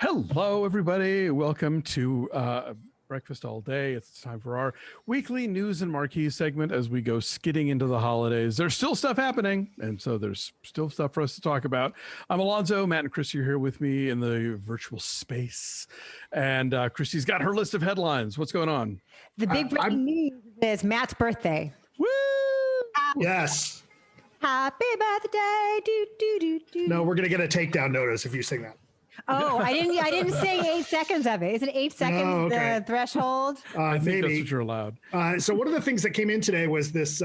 Hello, everybody. Welcome to Breakfast All Day. It's time for our weekly news and marquees segment as we go skidding into the holidays. There's still stuff happening, and so there's still stuff for us to talk about. I'm Alonso. Matt and Christy are here with me in the virtual space. And Christy's got her list of headlines. What's going on? The big breaking news is Matt's birthday. Woo! Yes. Happy birthday. Do, do, do, do. No, we're going to get a takedown notice if you sing that. Oh, I didn't say 8 seconds of it. Is it 8 seconds the threshold? I think maybe. that's what you're allowed. So one of the things that came in today was this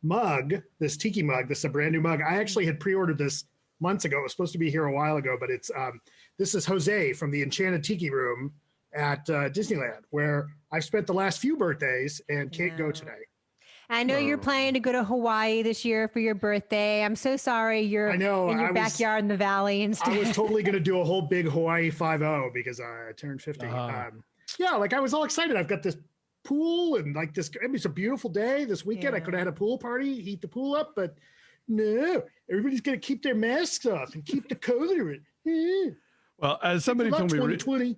mug, this Tiki Mug. This is a brand new mug. I actually had pre-ordered this months ago. It was supposed to be here a while ago, but it's this is Jose from the Enchanted Tiki Room at Disneyland, where I've spent the last few birthdays and can't go today. I know you're planning to go to Hawaii this year for your birthday. I'm so sorry you're in your backyard in the valley instead. I was totally going to do a whole big Hawaii 5-0 because I turned 50. Yeah, like I was all excited. I've got this pool and like this. I mean, it's a beautiful day this weekend. I could have had a pool party, heat the pool up, but no, everybody's going to keep their masks off and keep the COVID. Well, as somebody told me, recently,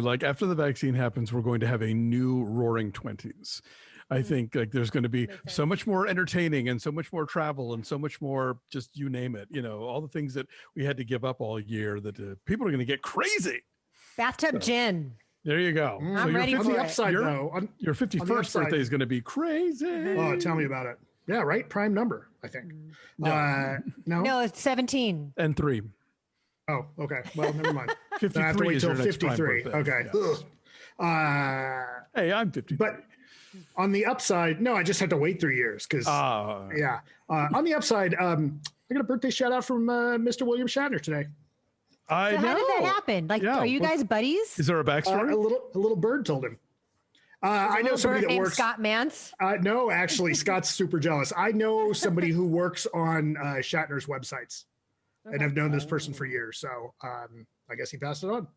like after the vaccine happens, we're going to have a new Roaring 20s. I think like there's going to be so much more entertaining and so much more travel and so much more, just you name it, all the things that we had to give up all year that people are going to get crazy. Bathtub gin. There you go. I'm ready for the upside, your 51st birthday is going to be crazy. Oh, tell me about it. Yeah, right. Prime number, I think. No, it's 17. And 3. Oh, okay. Well, never mind. 53 I have to wait till 53. Okay. Yeah. Hey, I'm 50. But on the upside, no, I just had to wait 3 years because, on the upside, I got a birthday shout out from Mr. William Shatner today. How did that happen? Like, are you guys buddies? Is there a backstory? A little bird told him. I know somebody that works. Scott Mance? No, actually, Scott's super jealous. I know somebody who works on Shatner's websites, and I've known this person for years. So I guess he passed it on.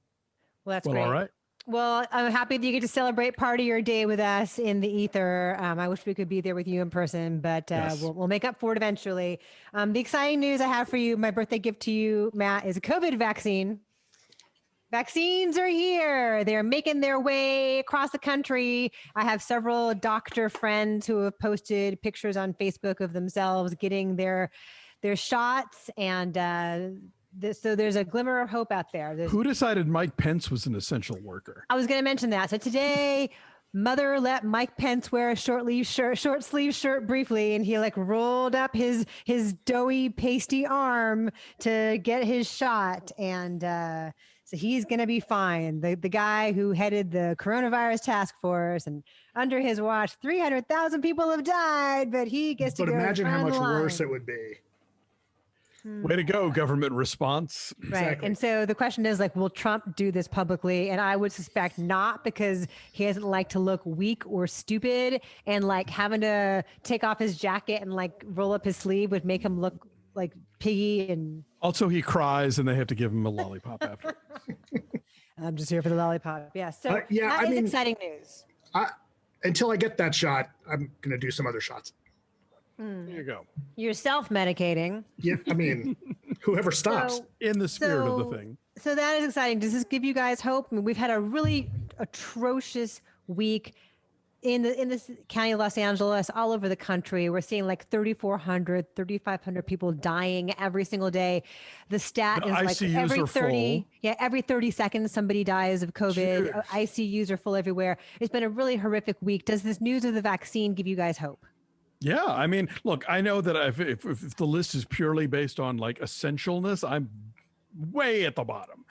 Well, that's great. All right. Well, I'm happy that you get to celebrate part of your day with us in the ether. I wish we could be there with you in person, but yes. we'll make up for it eventually. The exciting news I have for you, my birthday gift to you, Matt, is a COVID vaccine. Vaccines are here. They're making their way across the country. I have several doctor friends who have posted pictures on Facebook of themselves getting their shots, and so there's a glimmer of hope out there. Who decided Mike Pence was an essential worker? I was going to mention that. So today, Mother let Mike Pence wear a short sleeve shirt briefly, and he like rolled up his doughy, pasty arm to get his shot. And so he's going to be fine. The guy who headed the coronavirus task force, and under his watch, 300,000 people have died, but he gets to go. But imagine how much worse it would be. Way to go, government response. Right. Exactly. And so the question is like, will Trump do this publicly? And I would suspect not, because he doesn't like to look weak or stupid, and like having to take off his jacket and like roll up his sleeve would make him look like piggy. And also he cries and they have to give him a lollipop after. I'm just here for the lollipop. Yeah. So that is exciting news. Until I get that shot, I'm going to do some other shots. There you go. You're self-medicating. Yeah, I mean, whoever stops. In the spirit of the thing. So that is exciting. Does this give you guys hope? I mean, we've had a really atrocious week in this county of Los Angeles, all over the country. We're seeing like 3,400, 3,500 people dying every single day. The stat is like every 30 seconds somebody dies of COVID. Jeez. ICUs are full everywhere. It's been a really horrific week. Does this news of the vaccine give you guys hope? Yeah, I mean, look, I know that if the list is purely based on like essentialness, I'm way at the bottom.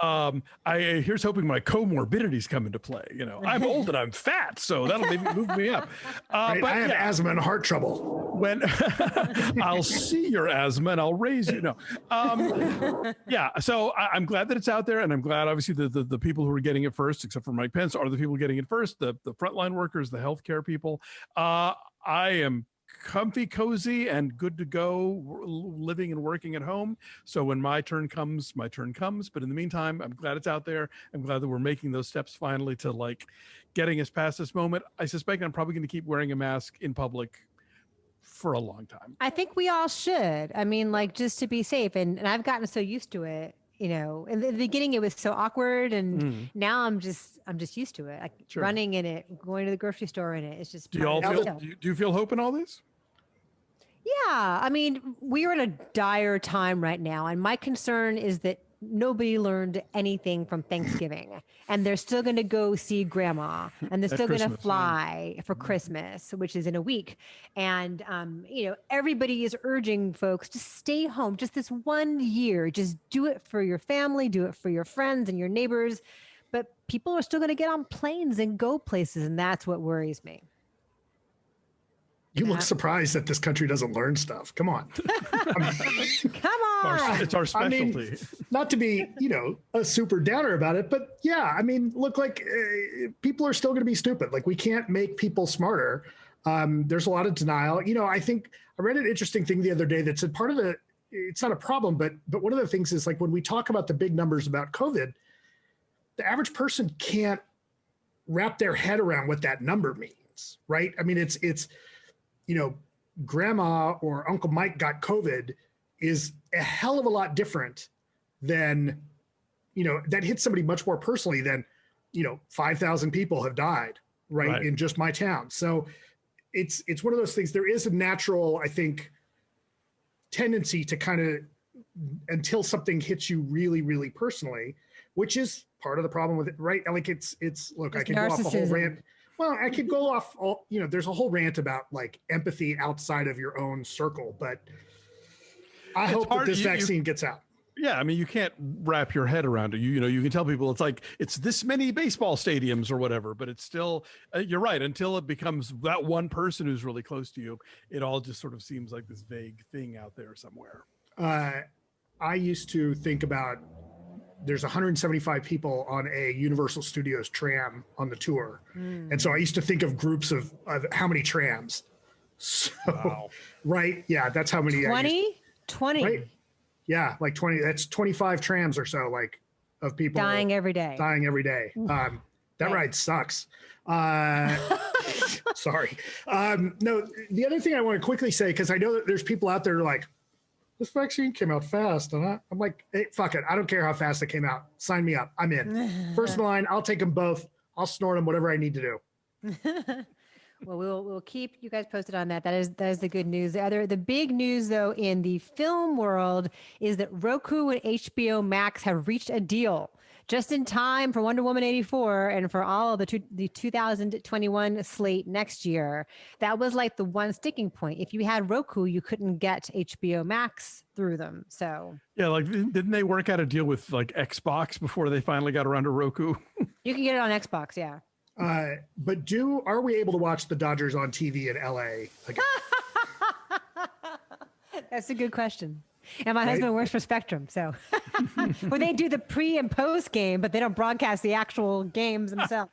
Right. Here's hoping my comorbidities come into play. I'm old and I'm fat, so that'll maybe move me up. But I have asthma and heart trouble. When I'll see your asthma and I'll raise you. No, So I'm glad that it's out there, and I'm glad obviously the people who are getting it first, except for Mike Pence, are the people getting it first. The frontline workers, the healthcare people. I am comfy, cozy, and good to go living and working at home. So when my turn comes. But in the meantime, I'm glad it's out there. I'm glad that we're making those steps finally to like getting us past this moment. I suspect I'm probably going to keep wearing a mask in public for a long time. I think we all should. I mean, like, just to be safe. And I've gotten so used to it. in the beginning it was so awkward, and now I'm just used to it. Like running in it, going to the grocery store in it. It's just. Do you feel hope in all this? Yeah, I mean, we are in a dire time right now, and my concern is that nobody learned anything from Thanksgiving, and they're still going to go see grandma, and they're still going to fly for Christmas, which is in a week. And, everybody is urging folks to stay home just this 1 year. Just do it for your family, do it for your friends and your neighbors. But people are still going to get on planes and go places, and that's what worries me. You look surprised that this country doesn't learn stuff. Come on. Come on. It's our specialty. Not to be, a super downer about it, but yeah, look, like people are still going to be stupid. Like we can't make people smarter. There's a lot of denial. I think I read an interesting thing the other day that said part of it's not a problem, but one of the things is like when we talk about the big numbers about COVID, the average person can't wrap their head around what that number means, right? I mean, it's grandma or Uncle Mike got COVID is a hell of a lot different than, that hits somebody much more personally than, 5,000 people have died, right, in just my town. So it's one of those things. There is a natural, I think, tendency to kind of, until something hits you really, really personally, which is part of the problem with it, right? Like it's look, I could go off a whole rant. Well, I could go off there's a whole rant about like empathy outside of your own circle, but I hope that this vaccine gets out. Yeah, I mean, you can't wrap your head around it. You can tell people it's this many baseball stadiums or whatever, but it's still, you're right, until it becomes that one person who's really close to you, it all just sort of seems like this vague thing out there somewhere. I used to think about there's 175 people on a Universal Studios tram on the tour. And so I used to think of groups of how many trams. So, right. Yeah. That's how many. 20. Right? Yeah. Like 20, that's 25 trams or so, like of people dying every day. That ride sucks. Sorry. No, the other thing I want to quickly say, cause I know that there's people out there who are like, this vaccine came out fast. And I'm like, hey, fuck it. I don't care how fast it came out. Sign me up. I'm in. First in line. I'll take them both. I'll snort them, whatever I need to do. Well, we'll keep you guys posted on that. That is the good news. The big news though in the film world is that Roku and HBOMax have reached a deal just in time for Wonder Woman 84 and for all of the 2021 slate next year. That was like the one sticking point. If you had Roku, you couldn't get HBO Max through them. So yeah, like didn't they work out a deal with like Xbox before they finally got around to Roku? You can get it on Xbox, yeah. But are we able to watch the Dodgers on TV in LA again? That's a good question. And my husband works for Spectrum, so well, they do the pre and post game, but they don't broadcast the actual games themselves.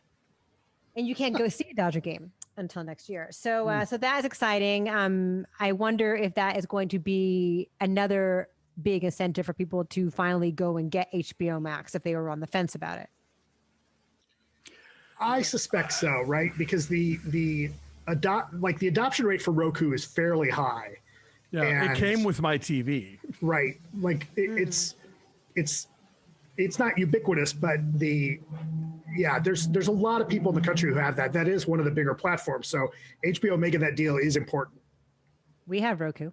And you can't go see a Dodger game until next year. So, so that is exciting. I wonder if that is going to be another big incentive for people to finally go and get HBO Max if they were on the fence about it. I suspect so, right? Because the adoption rate for Roku is fairly high. Yeah, and it came with my TV. Right. Like it's not ubiquitous, but there's a lot of people in the country who have that. That is one of the bigger platforms. So HBO making that deal is important. We have Roku.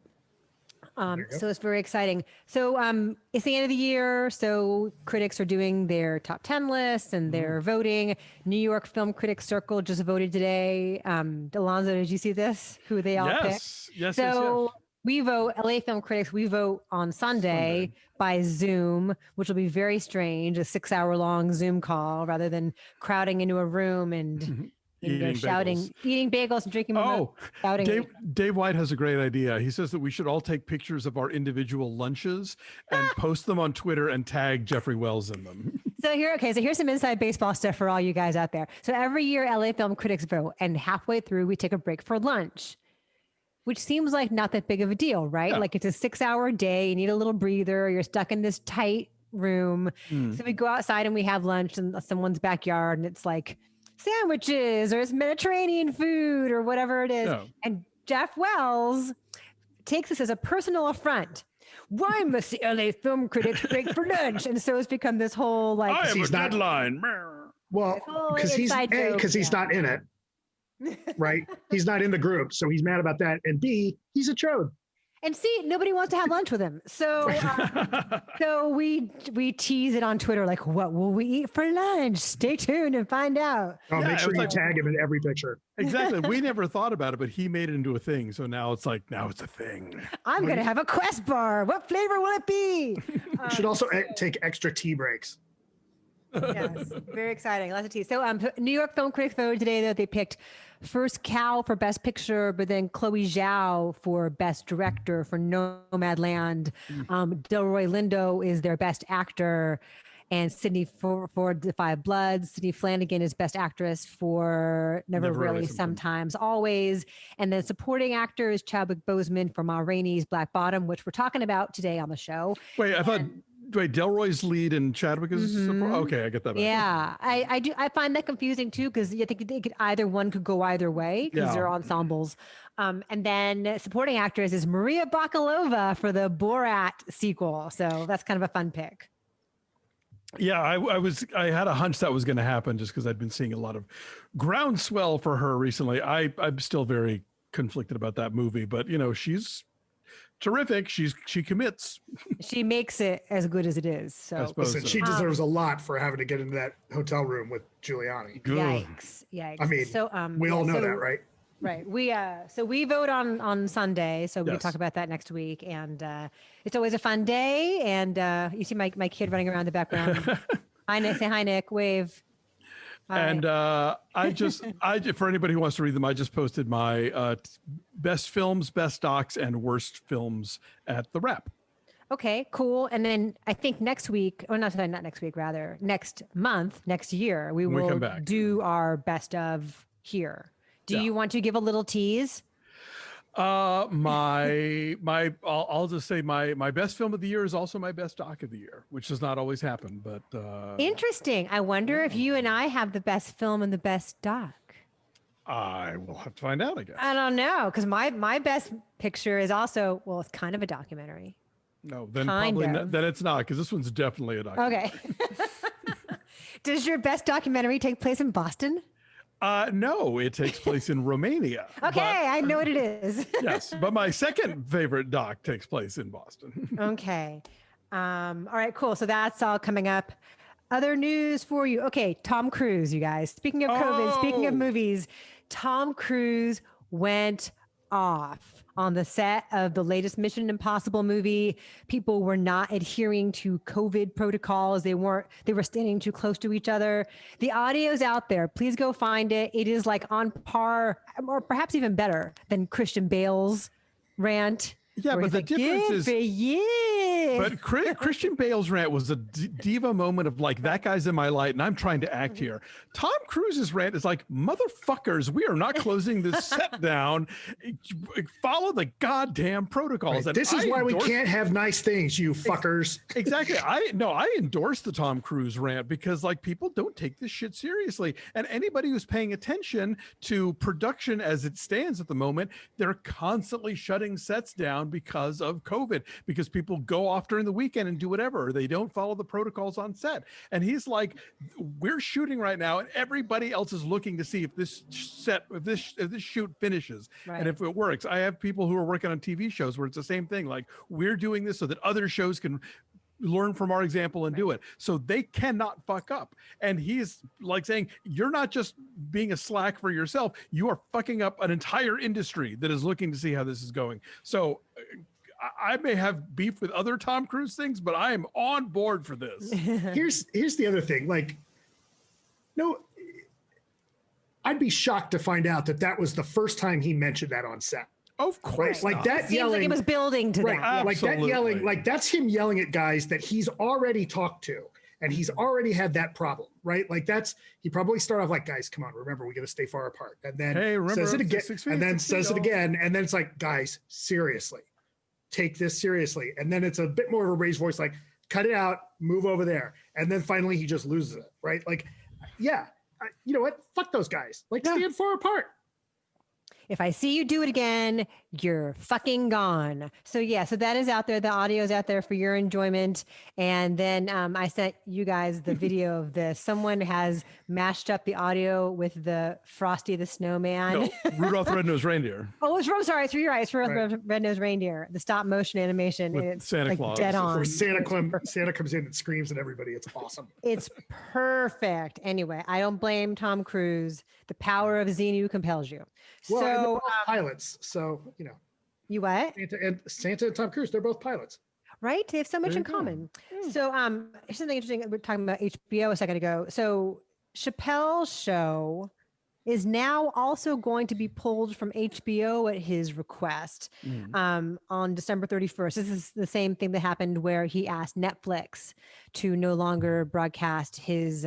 So it's very exciting. So it's the end of the year. So critics are doing their top 10 lists and they're voting. New York Film Critics Circle just voted today. Alonso, did you see this? Who they all picked? Yes. We vote, LA Film Critics, we vote on Sunday by Zoom, which will be very strange, a 6-hour long Zoom call rather than crowding into a room and shouting, eating bagels and drinking shouting. Dave White has a great idea. He says that we should all take pictures of our individual lunches and post them on Twitter and tag Jeffrey Wells in them. So here's some inside baseball stuff for all you guys out there. So every year LA Film Critics vote, and halfway through we take a break for lunch, which seems like not that big of a deal, right? Yeah. Like it's a 6-hour day, you need a little breather, you're stuck in this tight room. So we go outside and we have lunch in someone's backyard and it's like sandwiches or it's Mediterranean food or whatever it is. Yeah. And Jeff Wells takes this as a personal affront Why must the LA film critics break for lunch? And so it's become this whole like I have a he's not- deadline. Well, whole because he's inside joke, he's not in it, right? He's not in the group, so he's mad about that. And B, he's a chode. And C, nobody wants to have lunch with him. So so we tease it on Twitter like, what will we eat for lunch? Stay tuned and find out. Oh, Yeah, make sure it's you like- tag him in every picture. Exactly. We never thought about it, but he made it into a thing. So now it's a thing. I'm gonna have a Quest bar. What flavor will it be? You should also take extra tea breaks. Yes, very exciting. Lots of tea. So, New York Film Critics voted today that they picked First Cow for Best Picture, but then Chloe Zhao for Best Director for Nomadland. Delroy Lindo is their Best Actor, and Sydney for The Five Bloods. Sydney Flanagan is Best Actress for Never Really, Sometimes, Always. And then supporting actor is Chadwick Boseman for Ma Rainey's Black Bottom, which we're talking about today on the show. Wait, I thought. Wait, Delroy's lead and Chadwick is okay. I get that. Yeah, I find that confusing too because I think they could one could go either way because they're ensembles. And then supporting actress is Maria Bakalova for the Borat sequel. So that's kind of a fun pick. Yeah, I had a hunch that was going to happen just because I'd been seeing a lot of groundswell for her recently. I'm still very conflicted about that movie, but she's terrific. She commits. She makes it as good as it is. So Listen, she deserves a lot for having to get into that hotel room with Giuliani. Yikes. I mean, so we all know that, right? Right. We vote on Sunday, so we can Yes. talk about that next week. And it's always a fun day. And you see my kid running around the background. Hi, Nick. Say hi, Nick. Wave. Hi. And for anybody who wants to read them, I just posted my best films, best docs, and worst films at TheWrap. Okay, cool. And then I think next week, or not next week, rather next month, next year, we will come back. do our best of here. Do you want to give a little tease? I'll just say my best film of the year is also my best doc of the year, which does not always happen, but Interesting. I wonder if you and I have the best film and the best doc. I will have to find out, I guess. I don't know, because my best picture is also, well, it's kind of a documentary. No, then Kind probably of. not, then it's not, because this one's definitely a documentary. Okay. Does your best documentary take place in Boston? No, it takes place in Romania. Okay, I know what it is. Yes, but my second favorite doc takes place in Boston. Okay. All right, cool. So that's all coming up. Other news for you. Okay, Tom Cruise, you guys. Speaking of COVID, speaking of movies, Tom Cruise went off on the set of the latest Mission Impossible movie. People were not adhering to COVID protocols. They were standing too close to each other. The audio's out there. Please go find it. It is like on par or perhaps even better than Christian Bale's rant. Yeah, but the difference is, but Christian Bale's rant was a diva moment of like, that guy's in my light and I'm trying to act here. Tom Cruise's rant is like, motherfuckers, we are not closing this set down. Follow the goddamn protocols. Right. This is why we can't have nice things, you fuckers. Exactly. I endorse the Tom Cruise rant because like people don't take this shit seriously. And anybody who's paying attention to production as it stands at the moment, they're constantly shutting sets down because of COVID, because people go off during the weekend and do whatever, or they don't follow the protocols on set. And he's like, we're shooting right now and everybody else is looking to see if this shoot finishes and if it works. I have people who are working on TV shows where it's the same thing. Like, we're doing this so that other shows can learn from our example and do it. So they cannot fuck up. And he's like saying, you're not just being a slack for yourself, you are fucking up an entire industry that is looking to see how this is going. So I may have beef with other Tom Cruise things, but I am on board for this. Here's the other thing. Like, no, I'd be shocked to find out that was the first time he mentioned that on set. Of course, right? Like that Seems yelling. like it was building to Right. that. Like that yelling. Like that's him yelling at guys that he's already talked to, and he's already had that problem, right? Like he probably started off like, guys, come on, remember we got to stay far apart, and then says it again, and then says it again, and then it's like, guys, seriously, take this seriously, and then it's a bit more of a raised voice, like, cut it out, move over there, and then finally he just loses it, right? Like, yeah, you know what? Fuck those guys. Like, stand far apart. if I see you do it again, you're fucking gone. So yeah, so that is out there. The audio is out there for your enjoyment. And then I sent you guys the video of this. Someone has mashed up the audio with the Frosty the Snowman. No, Rudolph the Red-Nosed Reindeer. Oh, I'm sorry. You're right. It's Rudolph Red-Nosed Reindeer, the stop motion animation. With and it's Santa like Claus. dead on. Where Santa comes in and screams at everybody. It's awesome. It's perfect. Anyway, I don't blame Tom Cruise. The power of Xenu compels you. Well, and they're So both pilots. So, you what? Santa and Tom Cruise, they're both pilots. Right? They have so much There in you go. common. So here's something interesting. We're talking about HBO a second ago. So Chappelle's show is now also going to be pulled from HBO at his request on December 31st. This is the same thing that happened where he asked Netflix to no longer broadcast his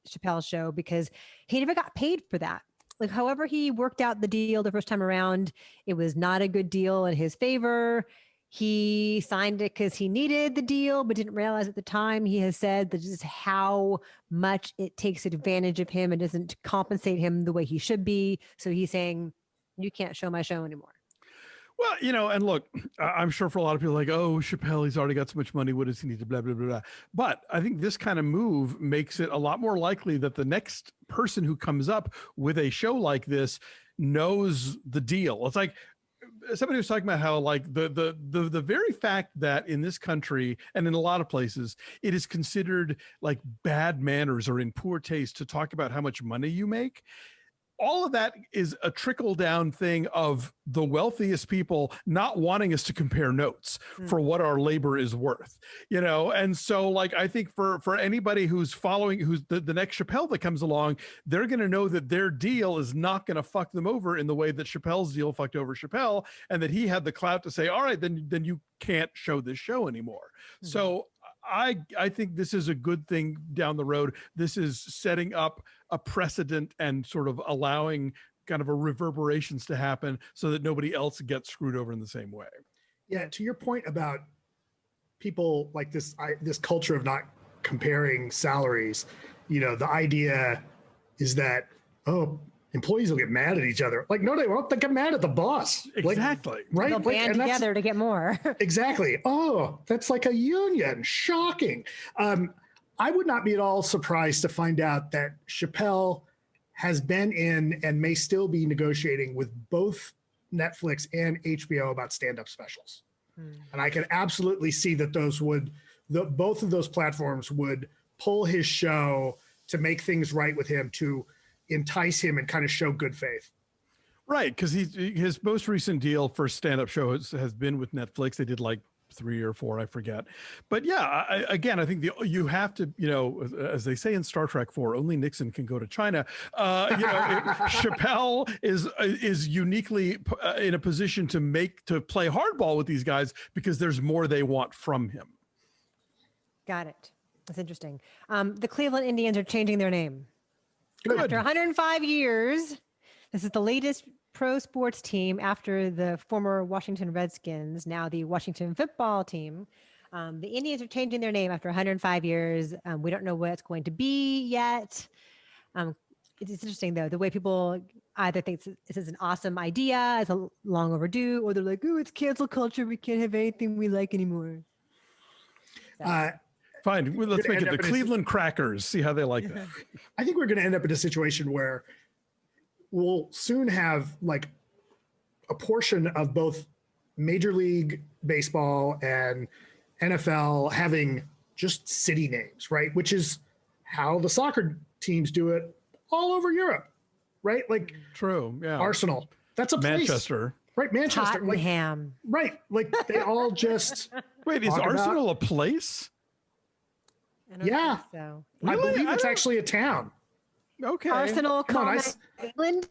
Chappelle show because he never got paid for that. Like, however he worked out the deal the first time around, it was not a good deal in his favor. He signed it because he needed the deal, but didn't realize at the time. He has said that this is how much it takes advantage of him and doesn't compensate him the way he should be. So he's saying, you can't show my show anymore. Well, and look, I'm sure for a lot of people like, oh, Chappelle, he's already got so much money. What does he need to blah, blah, blah, blah. But I think this kind of move makes it a lot more likely that the next person who comes up with a show like this knows the deal. It's like somebody was talking about how like the very fact that in this country and in a lot of places, it is considered like bad manners or in poor taste to talk about how much money you make. All of that is a trickle down thing of the wealthiest people not wanting us to compare notes for what our labor is worth, And so like, I think for anybody who's following, who's the next Chappelle that comes along, they're going to know that their deal is not going to fuck them over in the way that Chappelle's deal fucked over Chappelle, and that he had the clout to say, all right, then you can't show this show anymore. So I think this is a good thing down the road. This is setting up a precedent and sort of allowing kind of a reverberations to happen so that nobody else gets screwed over in the same way. Yeah, to your point about people like this culture of not comparing salaries, the idea is that, employees will get mad at each other. Like, no, they won't. They get mad at the boss. Exactly. Like, right? They'll band together to get more. Exactly. Oh, that's like a union. Shocking. I would not be at all surprised to find out that Chappelle has been in and may still be negotiating with both Netflix and HBO about stand-up specials. And I can absolutely see that both of those platforms would pull his show to make things right with him, to entice him and kind of show good faith. Right, because his most recent deal for stand-up show has been with Netflix. They did like 3 or 4, I forget. But yeah, I think you have to, as they say in Star Trek 4, only Nixon can go to China. Chappelle is uniquely in a position to play hardball with these guys because there's more they want from him. Got it. That's interesting. The Cleveland Indians are changing their name. Good. After 105 years, this is the latest pro sports team after the former Washington Redskins, now the Washington football team. The Indians are changing their name after 105 years. We don't know what it's going to be yet. It's interesting, though, the way people either think this is an awesome idea, it's a long overdue, or they're like, oh, it's cancel culture. We can't have anything we like anymore. So. Fine. Well, let's make it the Cleveland Crackers. See how they like that. I think we're going to end up in a situation where we'll soon have like a portion of both Major League Baseball and NFL having just city names, right? Which is how the soccer teams do it all over Europe, right? Like True. Yeah. Arsenal. That's a place. Manchester. Right. Manchester. Tottenham. Right. Like they all just. Wait, is Arsenal a place? I don't Yeah. think so. I Really? believe it's actually a town. Okay. Arsenal, Come on, England.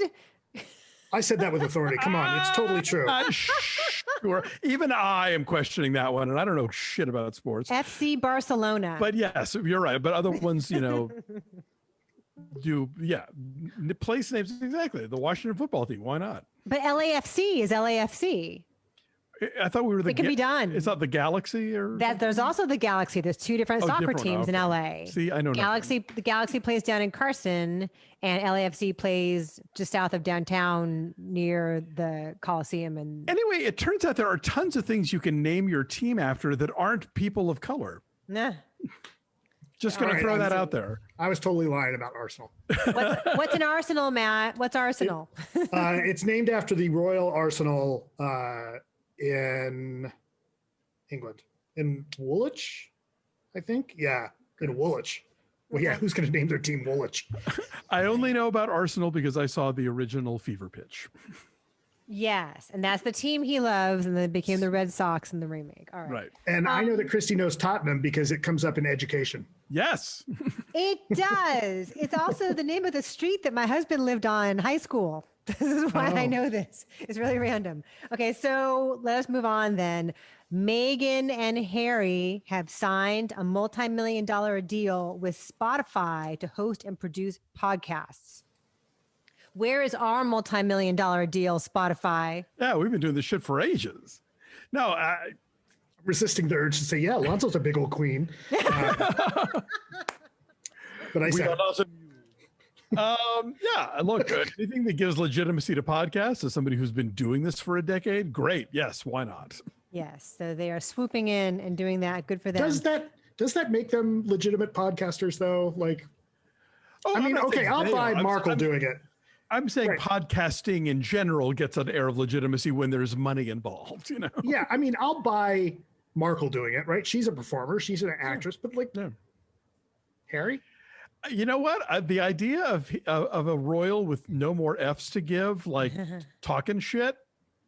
I said that with authority. Come on. It's totally true. Sure. Even I am questioning that one, and I don't know shit about sports. FC Barcelona. But yes, you're right. But other ones, place names exactly. The Washington football team. Why not? But LAFC is LAFC. I thought we were the. It can be done. It's not the Galaxy or There's also the Galaxy. There's two different soccer different. teams in LA. See, I know Galaxy. The Galaxy plays down in Carson, and LAFC plays just south of downtown near the Coliseum. And anyway, it turns out there are tons of things you can name your team after that aren't people of color. nah. Just going to throw that out there. I was totally lying about Arsenal. What's an Arsenal, Matt? What's Arsenal? It's named after the Royal Arsenal in England, in Woolwich, I think. Yeah, in Woolwich. Well, yeah, who's going to name their team Woolwich? I only know about Arsenal because I saw the original Fever Pitch. Yes, and that's the team he loves, and then it became the Red Sox in the remake. All right. Right. And I know that Christy knows Tottenham because it comes up in education. Yes. It does. It's also the name of the street that my husband lived on in high school. This is why I know this. It's really random. Okay, so let us move on then. Meghan and Harry have signed a multi-million-dollar deal with Spotify to host and produce podcasts. Where is our multi-million-dollar deal, Spotify? Yeah, we've been doing this shit for ages. No, Resisting the urge to say, yeah, Alonso's a big old queen. But I said, yeah, look, anything that gives legitimacy to podcasts as somebody who's been doing this for a decade, great. Yes, why not? Yes, so they are swooping in and doing that. Good for them. does that make them legitimate podcasters though? Like, I mean, okay, I'll buy Markle doing it. I'm saying podcasting in general gets an air of legitimacy when there's money involved, you know? Yeah, I mean, I'll buy Markle doing it, right? She's a performer, she's an actress, but like, Harry? You know what? The idea of a royal with no more F's to give, like talking shit,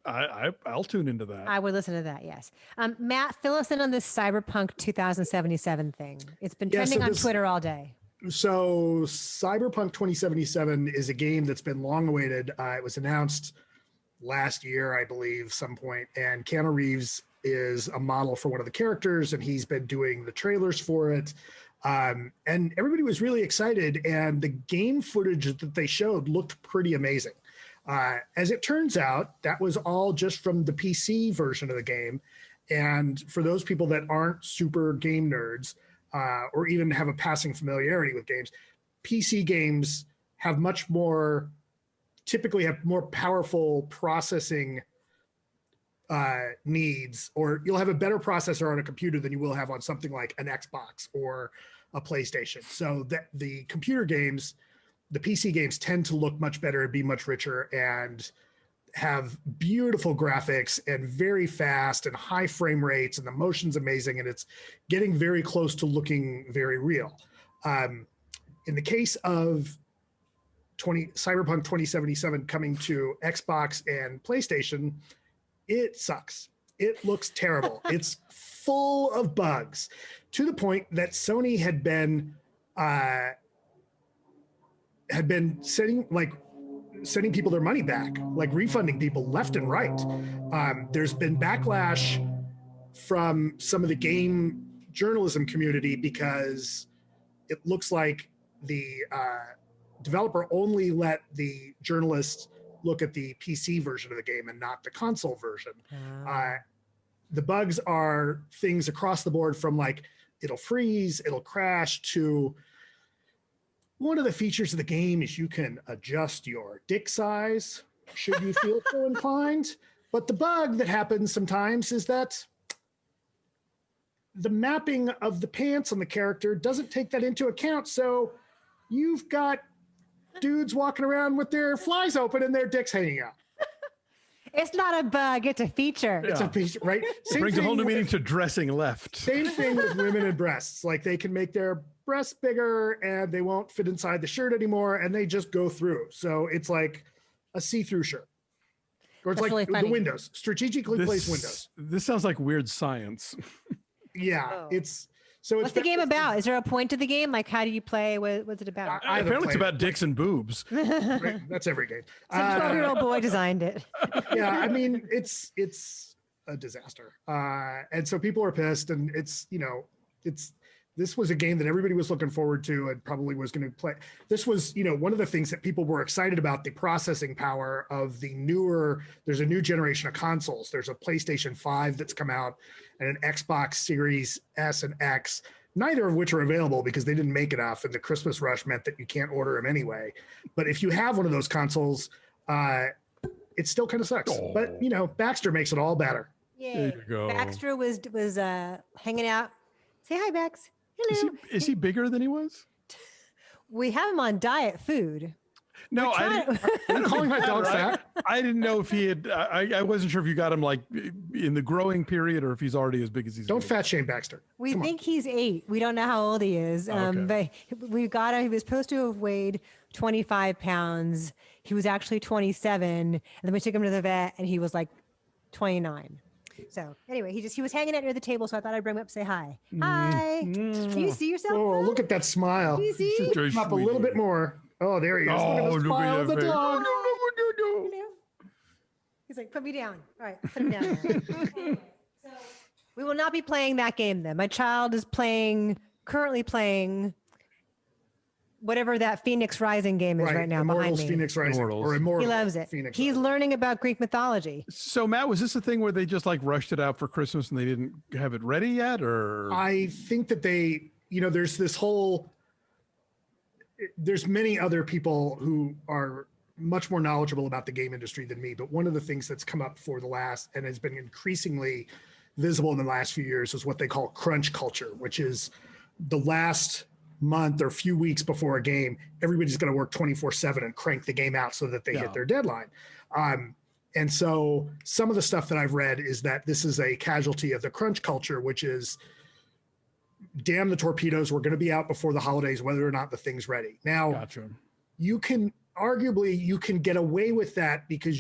I'll tune into that. I would listen to that, yes. Matt, fill us in on this Cyberpunk 2077 thing. It's been trending on Twitter all day. So Cyberpunk 2077 is a game that's been long awaited. It was announced last year, I believe, some point, and Keanu Reeves is a model for one of the characters, and he's been doing the trailers for it. And everybody was really excited, and the game footage that they showed looked pretty amazing. As it turns out, that was all just from the PC version of the game. And for those people that aren't super game nerds, or even have a passing familiarity with games, PC games have typically have more powerful processing needs, or you'll have a better processor on a computer than you will have on something like an Xbox or a PlayStation. So that the computer games, the PC games tend to look much better and be much richer and have beautiful graphics and very fast and high frame rates, and the motion's amazing, and it's getting very close to looking very real. In the case of Cyberpunk 2077 coming to Xbox and PlayStation, it sucks. It looks terrible. It's full of bugs, to the point that Sony had been sending people their money back, like refunding people left and right. There's been backlash from some of the game journalism community because it looks like the developer only let the journalists look at the PC version of the game and not the console version. The bugs are things across the board, from like it'll freeze, it'll crash, to one of the features of the game is you can adjust your dick size should you feel so inclined. But the bug that happens sometimes is that the mapping of the pants on the character doesn't take that into account. So you've got dudes walking around with their flies open and their dicks hanging out. It's not a bug, it's a feature. It's a feature, right? It brings a whole new meaning to dressing left. Same thing with women and breasts. Like, they can make their breasts bigger and they won't fit inside the shirt anymore, and they just go through. So it's like a see-through shirt. Or it's That's like really the windows, strategically placed windows. This sounds like weird science. Yeah, What's the game about? Is there a point to the game? Like, how do you play? What's it about? Apparently it's about dicks and boobs. Right? That's every game. Some 12-year-old boy designed it. Yeah, I mean, it's a disaster. And so people are pissed, and it's this was a game that everybody was looking forward to and probably was going to play. This was, one of the things that people were excited about, the processing power of the newer, there's a new generation of consoles. There's a PlayStation 5 that's come out and an Xbox Series S and X, neither of which are available because they didn't make enough. And the Christmas rush meant that you can't order them anyway. But if you have one of those consoles, it still kind of sucks. Oh. But, Baxter makes it all better. Yay. There you go. Baxter was hanging out. Say hi, Bax. Hello. Is he bigger than he was? We have him on diet food. No, I'm calling my dog fat. I didn't know if he had. I wasn't sure if you got him like in the growing period or if he's already as big as he's. Don't fat shame Baxter. We think he's 8. We don't know how old he is. Okay. But we got him. He was supposed to have weighed 25 pounds. He was actually 27. And then we took him to the vet and he was like 29. So anyway, he was hanging out near the table. So I thought I'd bring him up and say hi. Hi. Do you see yourself? Oh, look at that smile. Do you see? Come up a little bit more. Oh, there he is. Oh, look at the smile of the dog. Hello. He's like, put me down. All right, put him down. Anyway, so we will not be playing that game then. My child is currently playing whatever that Phoenix Rising game is right now Immortals, behind me. Phoenix Rising. Immortals. Or Immortals. He loves it. Phoenix He's Rising. learning about Greek mythology. So Matt, was this a thing where they just like rushed it out for Christmas and they didn't have it ready yet, or? I think that they, there's this whole. There's many other people who are much more knowledgeable about the game industry than me, but one of the things that's come up for the last and has been increasingly visible in the last few years is what they call crunch culture, which is the last month or few weeks before a game, everybody's going to work 24/7 and crank the game out so that they hit their deadline. And so some of the stuff that I've read is that this is a casualty of the crunch culture, which is, damn the torpedoes, we're going to be out before the holidays, whether or not the thing's ready. Now, Gotcha. you can get away with that because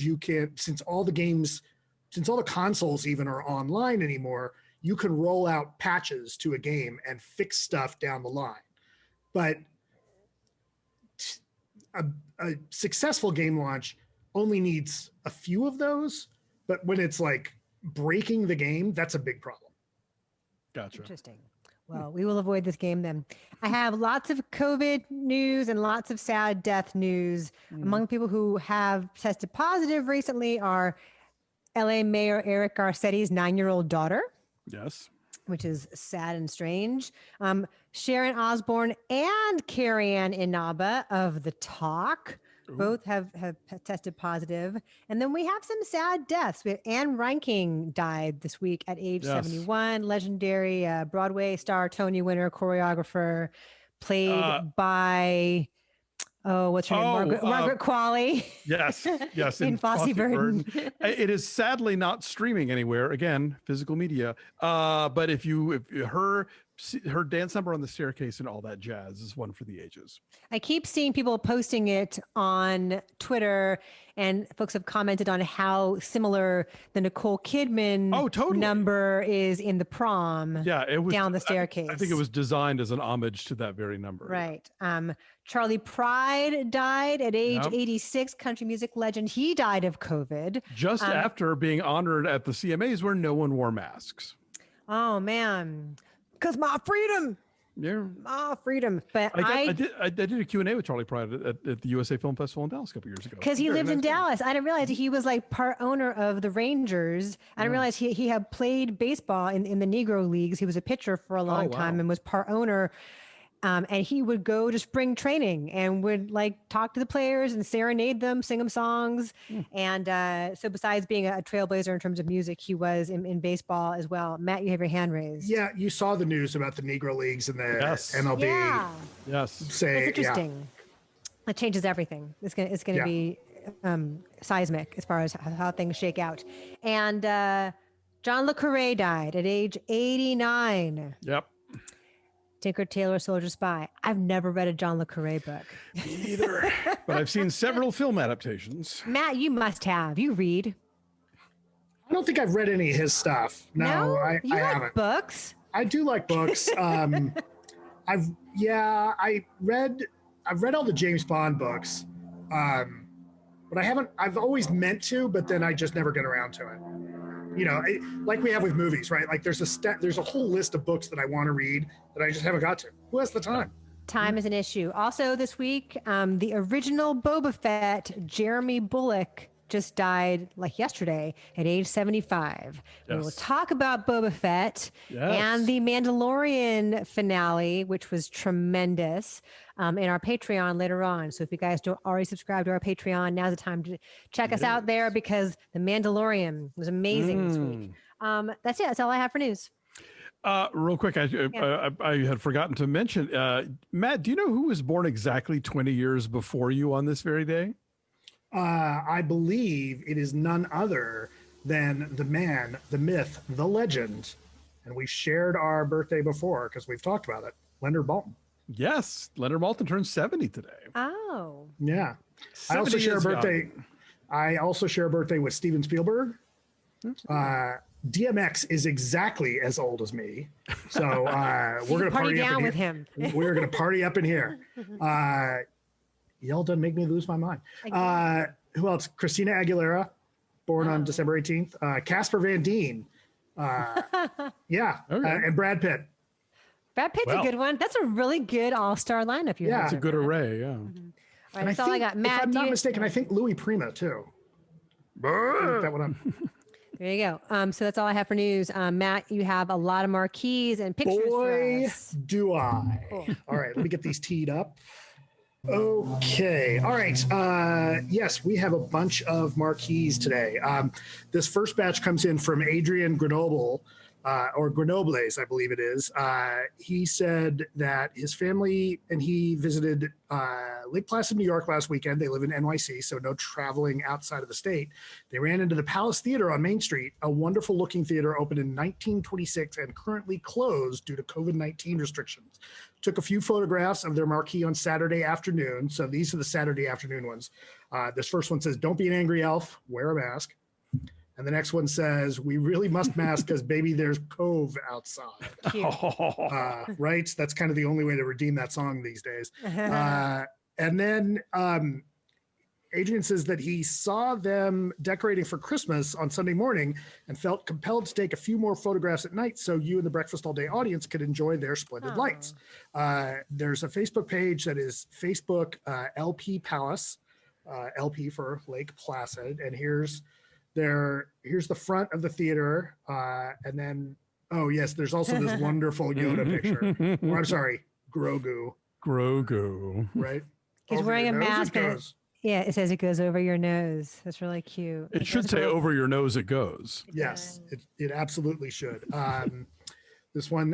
since all the consoles even are online anymore, you can roll out patches to a game and fix stuff down the line. But a successful game launch only needs a few of those. But when it's like breaking the game, that's a big problem. Gotcha. Interesting. Well, we will avoid this game then. I have lots of COVID news and lots of sad death news. Among people who have tested positive recently are LA Mayor Eric Garcetti's 9-year-old daughter. Yes. Which is sad and strange. Sharon Osbourne and Carrie-Ann Inaba of The Talk both have tested positive. And then we have some sad deaths. We have Anne Reinking died this week at age 71, legendary Broadway star, Tony winner, choreographer, played by... what's her name? Margaret Qualley. Yes. in Fosse Verdon. It is sadly not streaming anywhere. Again, physical media. But if her dance number on the staircase and all that jazz is one for the ages. I keep seeing people posting it on Twitter, and folks have commented on how similar the Nicole Kidman number is in the prom. Yeah, it was down the staircase. I think it was designed as an homage to that very number. Right. Charley Pride died at age 86. Country music legend. He died of COVID just after being honored at the CMAs where no one wore masks. Oh man. Because my freedom. Yeah. My freedom. But I did a Q&A with Charley Pride at the USA Film Festival in Dallas a couple years ago. Because he lived in Dallas. I didn't realize he was like part owner of the Rangers. I didn't realize he had played baseball in the Negro leagues. He was a pitcher for a long time and was part owner. And he would go to spring training and would like talk to the players and serenade them, sing them songs. And so besides being a trailblazer in terms of music, he was in baseball as well. Matt, you have your hand raised. Yeah, you saw the news about the Negro Leagues and the MLB. Yeah. Yes. That's interesting. That changes everything. It's gonna be seismic as far as how things shake out. And John Le Carre died at age 89. Yep. Tinker, Tailor, Soldier, Spy. I've never read a John Le Carre book. Me either. But I've seen several film adaptations. Matt, you must have. You read. I don't think I've read any of his stuff. No, I like haven't. Books? I do like books. I've read all the James Bond books. But I haven't. I've always meant to, but then I just never get around to it. like we have with movies, right? Like there's a whole list of books that I want to read that I just haven't got to. Who has the time? Time is an issue. Also this week, the original Boba Fett, Jeremy Bullock, just died like yesterday at age 75. We will talk about Boba Fett and the Mandalorian finale, which was tremendous, in our Patreon later on. So if you guys don't already subscribe to our Patreon, now's the time to check us out there, because the Mandalorian was amazing this week. That's it. That's all I have for news. Real quick, I had forgotten to mention, Matt, do you know who was born exactly 20 years before you on this very day? I believe it is none other than the man, the myth, the legend, and we shared our birthday before because we've talked about it, Leonard Maltin. Yes, Leonard Maltin turns 70 today. Oh. Yeah. I also share a birthday. I also share a birthday with Steven Spielberg. DMX is exactly as old as me, so we're gonna party down up with him. We're gonna party up in here. Y'all done make me lose my mind. Who else? Christina Aguilera, born on December 18th. Casper Van Dien. And Brad Pitt. Brad Pitt's a good one. That's a really good all-star lineup. It's a good array. Yeah. All right, that's all I got. Matt, if I'm not mistaken, I think Louis Prima too. That one up. There you go. So that's all I have for news. Matt, you have a lot of marquees and pictures for us. Do I. Cool. All right, let me get these teed up. Okay. All right. Yes, we have a bunch of marquees today. This first batch comes in from Adrian Granobles, or Granobles, I believe it is. He said that his family and he visited Lake Placid, New York last weekend. They live in NYC, so no traveling outside of the state. They ran into the Palace Theater on Main Street, a wonderful looking theater opened in 1926 and currently closed due to COVID-19 restrictions. Took a few photographs of their marquee on Saturday afternoon. So these are the Saturday afternoon ones. This first one says, "Don't be an angry elf, wear a mask." And the next one says, "We really must mask because baby, there's cove outside." Right? That's kind of the only way to redeem that song these days. And then Adrian says that he saw them decorating for Christmas on Sunday morning and felt compelled to take a few more photographs at night so you and the Breakfast All Day audience could enjoy their splendid lights. There's a Facebook page that is Facebook LP Palace, LP for Lake Placid. And here's the front of the theater. And then, oh yes, there's also this wonderful Yoda picture. Or I'm sorry, Grogu. Right? He's wearing a mask. Yeah, it says it goes over your nose. That's really cute. It should say over your nose it goes. Yes, it absolutely should. This one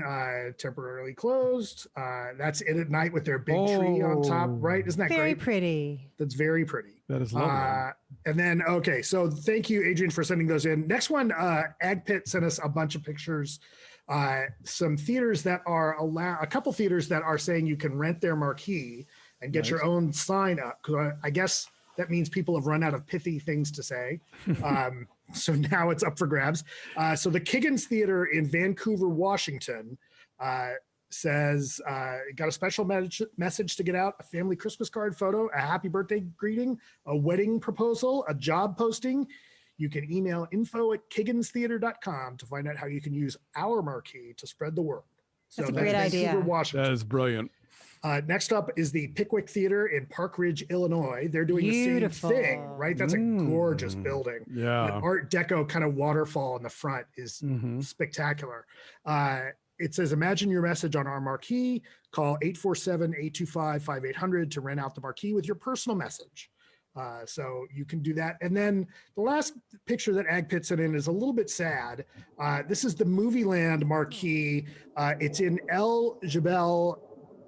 temporarily closed. That's it at night with their big tree on top, right? Isn't that very great? Pretty. That's very pretty. That is lovely. And then, okay, so thank you, Adrian, for sending those in. Next one, AgPitt sent us a bunch of pictures. Some theaters that are a couple theaters that are saying you can rent their marquee and get your own sign up. Because I guess that means people have run out of pithy things to say. So now it's up for grabs. So the Kiggins Theater in Vancouver, Washington says, got a special message to get out, a family Christmas card photo, a happy birthday greeting, a wedding proposal, a job posting. You can email info@kigginstheater.com to find out how you can use our marquee to spread the word. So that's a great idea. Washington. That is brilliant. Next up is the Pickwick Theater in Park Ridge, Illinois. They're doing the same thing, right? That's a gorgeous building. Yeah. An Art Deco kind of waterfall in the front is spectacular. It says, imagine your message on our marquee. Call 847-825-5800 to rent out the marquee with your personal message. So you can do that. And then the last picture that AgPitt sent in is a little bit sad. This is the Movieland marquee. It's in El Jebel,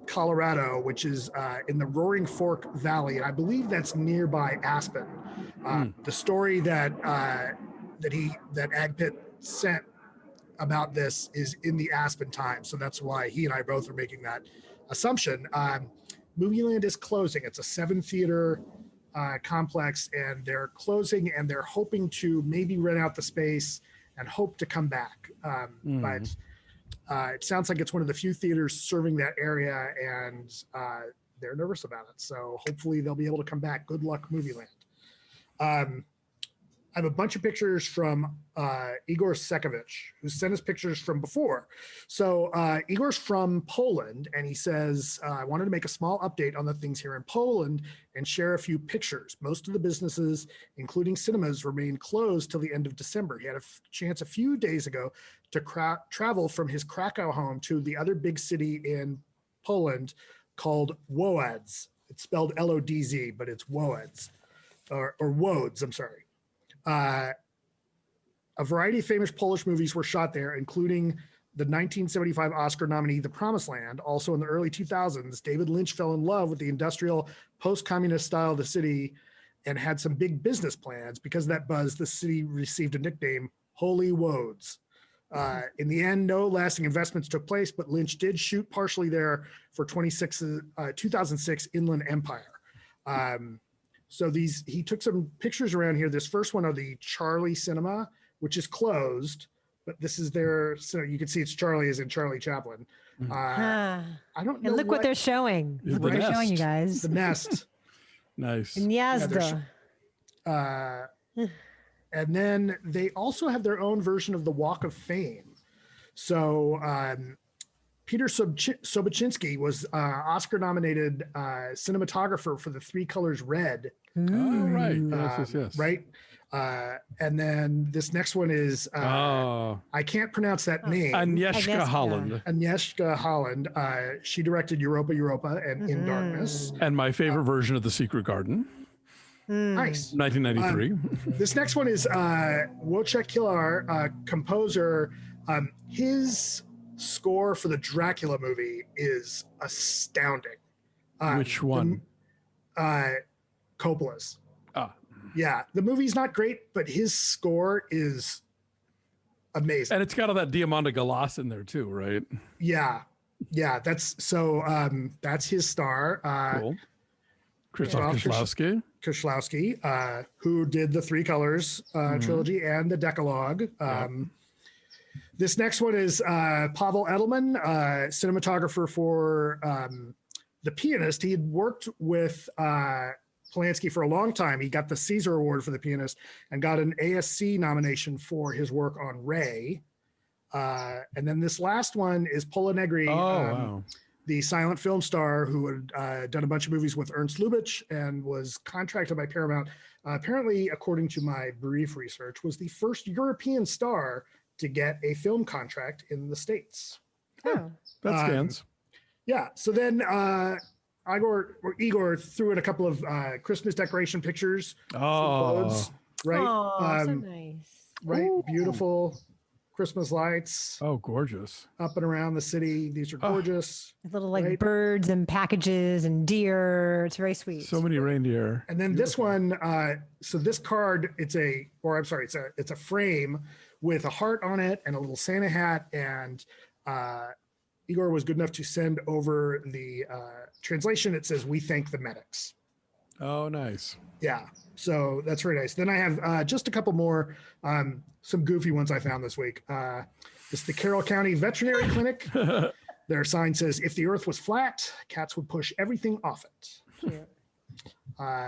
Colorado, which is in the Roaring Fork Valley. And I believe that's nearby Aspen. The story that AgPitt sent about this is in the Aspen Times. So that's why he and I both are making that assumption. Movieland is closing. It's a 7-theater complex, and they're closing, and they're hoping to maybe rent out the space and hope to come back. But it sounds like it's one of the few theaters serving that area, and they're nervous about it. So hopefully they'll be able to come back. Good luck, Movieland. I have a bunch of pictures from Igor Sekovitz, who sent us pictures from before. So Igor's from Poland, and he says, I wanted to make a small update on the things here in Poland and share a few pictures. Most of the businesses, including cinemas, remain closed till the end of December. He had a chance a few days ago to travel from his Krakow home to the other big city in Poland called Łódź. It's spelled L-O-D-Z, but it's Łódź, or Łódź, I'm sorry. A variety of famous Polish movies were shot there, including the 1975 Oscar nominee The Promised Land. Also in the early 2000s, David Lynch fell in love with the industrial post-communist style of the city and had some big business plans. Because of that buzz, the city received a nickname, Holy Łódź. In the end, no lasting investments took place, but Lynch did shoot partially there for 2006 Inland Empire. So he took some pictures around here. This first one of the Charley Cinema, which is closed, but this is their, so you can see it's Charley as in Charlie Chaplin. I don't know. And look what they're showing. Yeah, Look what they're showing you guys. The Nest. Nice. Gniazdo. And then they also have their own version of the Walk of Fame. So Peter Sobocinski was Oscar-nominated cinematographer for The Three Colors Red. Oh, right. Yes. Right. And then this next one is, I can't pronounce that name. Agnieszka Holland. Agnieszka Holland. She directed Europa, and In Darkness. And my favorite version of The Secret Garden. Nice. 1993. This next one is Wojciech Kilar, composer. His score for the Dracula movie is astounding. Which one? Coppola's. Ah. Yeah, the movie's not great, but his score is amazing. And it's got all that Diamanda Galas in there too, right? Yeah, that's his star. Cool. Krzysztof Kieślowski, who did the Three Colors trilogy and the Decalogue. This next one is Pavel Edelman, cinematographer for The Pianist. He had worked with Polanski for a long time. He got the Caesar Award for The Pianist and got an ASC nomination for his work on Ray. And then this last one is Pola Negri, the silent film star who had done a bunch of movies with Ernst Lubitsch and was contracted by Paramount. Apparently, according to my brief research, was the first European star to get a film contract in the States. Oh, that scans. Yeah. So then Igor threw in a couple of Christmas decoration pictures. Clothes, right? Oh, so nice. Right. Ooh. Beautiful Christmas lights. Oh, gorgeous. Up and around the city. These are gorgeous. Little like birds and packages and deer. It's very sweet. So many reindeer. And then this one, so this card, it's a frame with a heart on it and a little Santa hat. And Igor was good enough to send over the translation. It says, "We thank the medics." Oh, nice. Yeah. So that's very nice. Then I have just a couple more, some goofy ones I found this week. It's the Carroll County Veterinary Clinic. Their sign says, "If the earth was flat, cats would push everything off it."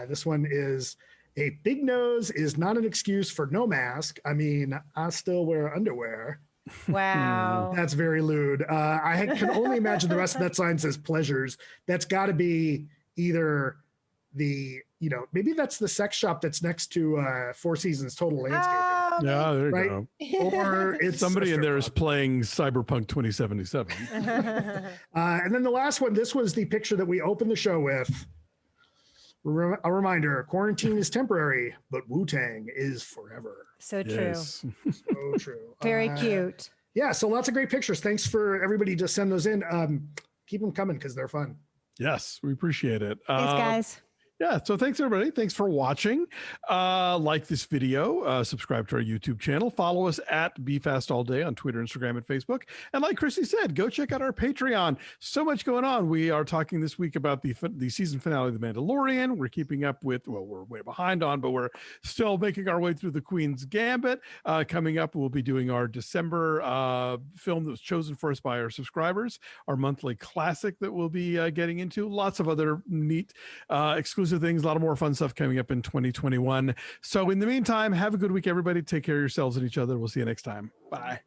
This one is, "A big nose is not an excuse for no mask. I mean, I still wear underwear." Wow. That's very lewd. I can only imagine the rest of that sign says pleasures. That's got to be either maybe that's the sex shop that's next to Four Seasons Total Landscaping. Yeah, there you go. Or it's somebody in there is playing Cyberpunk 2077. And then the last one, this was the picture that we opened the show with. A reminder, quarantine is temporary, but Wu-Tang is forever. So true. Yes. So true. Very cute. Yeah, so lots of great pictures. Thanks for everybody to send those in. Keep them coming because they're fun. Yes, we appreciate it. Thanks, guys. Yeah, so thanks everybody. Thanks for watching. Like this video, subscribe to our YouTube channel, follow us at BeFastAllDay on Twitter, Instagram, and Facebook. And like Christy said, go check out our Patreon. So much going on. We are talking this week about the season finale of The Mandalorian. We're keeping up with, well, we're way behind on, but we're still making our way through The Queen's Gambit. Coming up, we'll be doing our December film that was chosen for us by our subscribers, our monthly classic that we'll be getting into. Lots of other neat exclusive exclusive things, a lot of more fun stuff coming up in 2021. So in the meantime, have a good week, everybody. Take care of yourselves and each other. We'll see you next time. Bye.